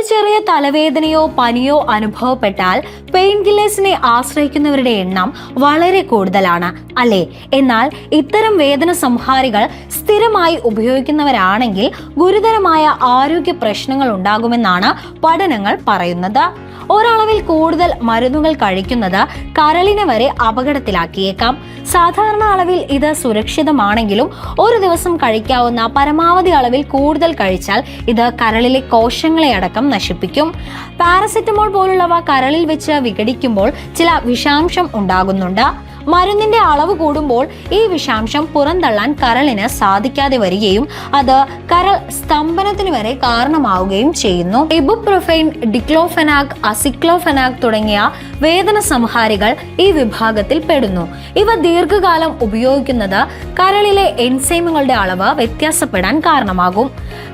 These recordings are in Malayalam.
ചെറിയ തലവേദനയോ പനിയോ അനുഭവപ്പെട്ടാൽ പെയിൻ കില്ലേഴ്സിനെ ആശ്രയിക്കുന്നവരുടെ എണ്ണം വളരെ കൂടുതലാണ് അല്ലേ? എന്നാൽ ഇത്തരം വേദന സംഹാരികൾ സ്ഥിരമായി ഉപയോഗിക്കുന്നവരാണെങ്കിൽ ഗുരുതരമായ ആരോഗ്യ പ്രശ്നങ്ങൾ ഉണ്ടാകുമെന്നാണ് പഠനങ്ങൾ പറയുന്നത്. ഒരളവിൽ കൂടുതൽ മരുന്നുകൾ കഴിക്കുന്നത് കരളിനെ വരെ അപകടത്തിലാക്കിയേക്കാം. സാധാരണ അളവിൽ ഇത് സുരക്ഷിതമാണെങ്കിലും ഒരു ദിവസം കഴിക്കാവുന്ന പരമാവധി അളവിൽ കൂടുതൽ കഴിച്ചാൽ ഇത് കരളിലെ കോശങ്ങളെ അടക്കം നശിപ്പിക്കും. പാരസെറ്റമോൾ പോലുള്ളവ കരളിൽ വെച്ച് വിഘടിക്കുമ്പോൾ ചില വിഷാംശം ഉണ്ടാകുന്നുണ്ട്. മരുന്നിന്റെ അളവ് കൂടുമ്പോൾ ഈ വിഷാംശം പുറന്തള്ളാൻ കരളിന് സാധിക്കാതെ വരികയും അത് കരൾ സ്തംഭനത്തിന് വരെ കാരണമാവുകയും ചെയ്യുന്നു. ഇബുപ്രൊഫെൻ, ഡിക്ലോഫെനാക്, അസിക്ലോഫെനാക് തുടങ്ങിയ വേദന സംഹാരികൾ ഈ വിഭാഗത്തിൽ പെടുന്നു. ഇവ ദീർഘകാലം ഉപയോഗിക്കുന്നത് കരളിലെ എൻസൈമുകളുടെ അളവ് വ്യത്യാസപ്പെടാൻ കാരണമാകും.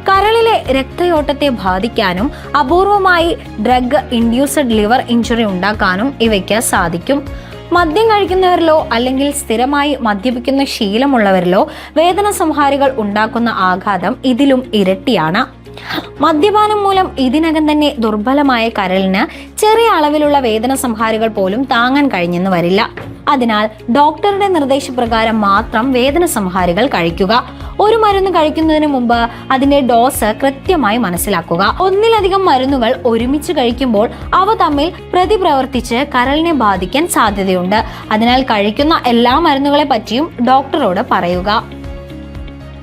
കരളിലെ രക്തയോട്ടത്തെ ബാധിക്കാനും അപൂർവമായി ഡ്രഗ് ഇൻഡ്യൂസ്ഡ് ലിവർ ഇഞ്ചുറി ഉണ്ടാക്കാനും ഇവയ്ക്ക് സാധിക്കും. മദ്യം കഴിക്കുന്നവരിലോ അല്ലെങ്കിൽ സ്ഥിരമായി മദ്യപിക്കുന്ന ശീലമുള്ളവരിലോ വേദന സംഹാരികൾ ഉണ്ടാക്കുന്ന ആഘാതം ഇതിലും ഇരട്ടിയാണ്. മദ്യപാനം മൂലം ഇതിനകം തന്നെ ദുർബലമായ കരളിന് ചെറിയ അളവിലുള്ള വേദന സംഹാരികൾ പോലും താങ്ങാൻ കഴിഞ്ഞെന്ന് വരില്ല. അതിനാൽ ഡോക്ടറുടെ നിർദ്ദേശപ്രകാരം മാത്രം വേദന സംഹാരികൾ കഴിക്കുക. ഒരു മരുന്ന് കഴിക്കുന്നതിന് മുമ്പ് അതിന്റെ ഡോസ് കൃത്യമായി മനസ്സിലാക്കുക. ഒന്നിലധികം മരുന്നുകൾ ഒരുമിച്ച് കഴിക്കുമ്പോൾ അവ തമ്മിൽ പ്രതിപ്രവർത്തിച്ച് കരളിനെ ബാധിക്കാൻ സാധ്യതയുണ്ട്. അതിനാൽ കഴിക്കുന്ന എല്ലാ മരുന്നുകളെ പറ്റിയും ഡോക്ടറോട് പറയുക.